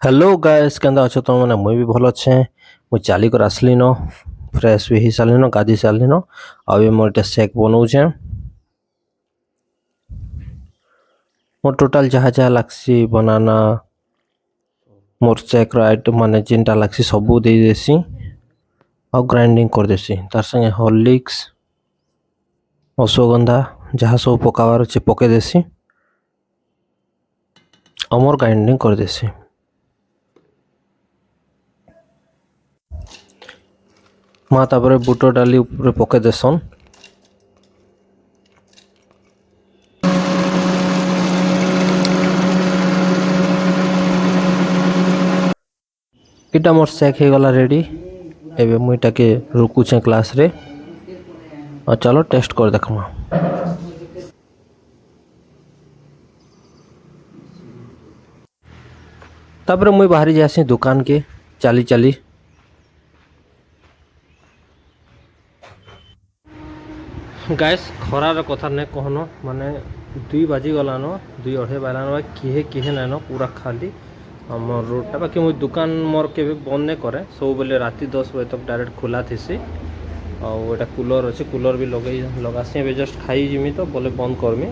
hello guys केंदा अଛ तुम मैंने मुई भी भल अच्छे मुई चाली कर आसली न फ्रेश भी ही सारी न गाधी सारी न अभी मोर टे शेक बनाऊे मोर टोटाल जहाँ जहाँ लागसी बनाना मोर शेक आइटम माने जिनटा लागसी सबू दे देसी और ग्राइंडिंग कर देसी तार संगे हॉर्लिक्स अश्वगंधा जहाँ सब पकावार अच्छे पके देसी और मोर ग्राइंडिंग कर देसी माँ तापर बुट डाली ऊपर पके देसन इटा मोर शेक हो गला रेडी एबे मुईटा के रुकुचे क्लास रे और चलो टेस्ट कर देखमा तापर मुई बाहरी जासी दुकान के चाली चाली गाइस खरार कथा नहीं कहन माने 2 बाजी गलान 2-2:30 बाजलान किहे किहे नाइन पूरा खाली आम रोडटा बाकी मुझे दुकान मोर के बंद नहीं करे सब बेले राति 10 बजे तक डायरेक्ट खुला थी आटा कूलर अच्छे कूलर भी लगे लगासी ए जस्ट खाई जिमी तो बोले बंद करमी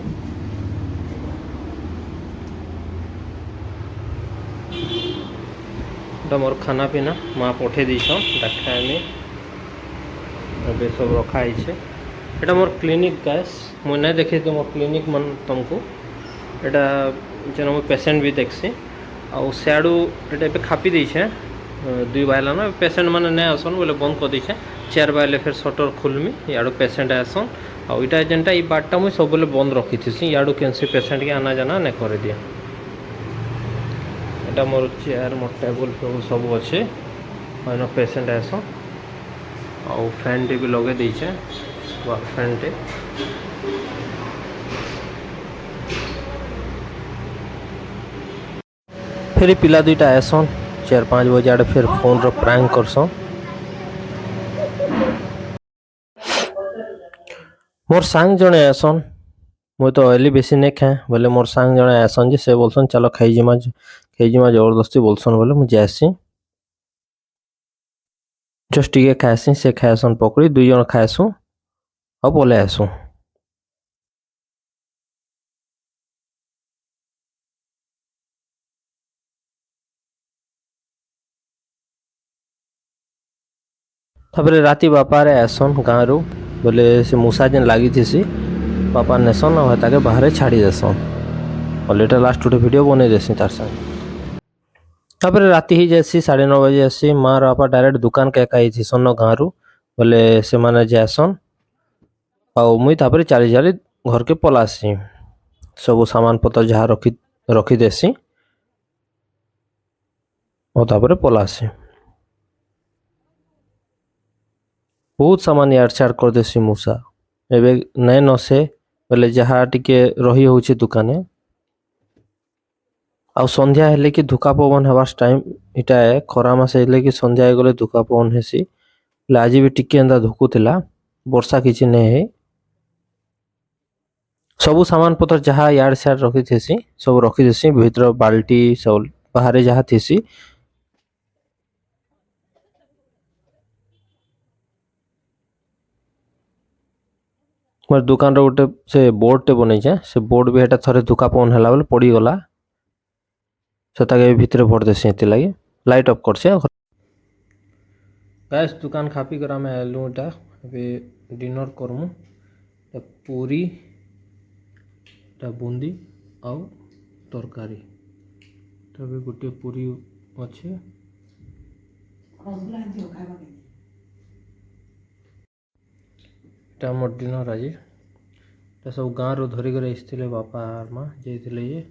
मोर खाना पीना माँ पठे दीछन खाएमी अभी सब रखाई है एटा मोर क्लिनिक गैस मुझे नहीं देखी तो मोर क्लिनिक मन तुमको एटा जेन मुझे पेसेंट भी देखसी आउ सियाड़ू एटा खापी देछे 2 बाजला ना पेसेंट मैंने नहीं आसन बोले बंद कर देछे 4 बाजले फिर सटर खुलमी याड़ू पेसेंट आसन आउ इटा जेनटा ई बारटा मुझे सब बोले बंद रखी थी याड़ू कैंसी पेसेंट के आना जाना नहीं कर दिया एटा मोर चेयर मोर टेबल सब अच्छे पेसेंट आसन आउ फैन टी भी लगे देछे फैन टे फिर पिला दुईटा आसन 4-5 बजे आड़े फिर फोन रो प्रैंक करसन मोर सांग जने आसन मुई तो ऑयली बेसी नहीं खाए बोले मोर सांग जने आसन जे से बोलसन चलो खाईजिमा जबरदस्ती बोलसन बोले मुझे आसी जस्ट टिके खाएसी से खाएसन पकड़ी 2 जन खाएसु और बोले आसू तापर राति बापा रे आसन गाँव रू बोले से मूसा जेन लगी थी बापा नेसन और ताके बाहर छाड़ी देसन और लेटर लास्ट गोटे वीडियो बने देसी तार संग तापर राति ही जैसी 9:30 बजे आसी माँ बापा डायरेक्ट दुकान के एका थी सन गाँव रू बोले से माने जासन और मुई तापर चाली चाली घर के पलासी सब सामान पत्र जहाँ रखी देसी और तापर पलासी बहुत सामान यार छाड़ कर देसी मूसा एबे नहीं नसे बोले जहाँ टिके रही होची दुकाने आउ संध्या हेले कि धुका पवन हेबार टाइम इटा है खरा मास हेले कि संध्या गले धुका पवन हेसी आज भी टिके एंदा धुकुला वर्षा किसी नहीं है सबू सामान पत्र जहाँ यार सियाड़ रखी थी सब रखी देसी भीतर बाल्टी सब बाहर जहाँ थी मोर दुकान गोटे से बोर्ड टे बन से बोर्ड भी एटा थरे धुका पवन है बोले पड़गला से भितर भर देसी ये लगे लाइट अफ कर गैस दुकान खापी कर आम आलू इटा अभी डिनर करमु पूरी बुंदी आउ तरकारी तभी गोटे पूरी अच्छे मोर डिनर आज सब गाँव रू धरिक बापा माँ जाइए ये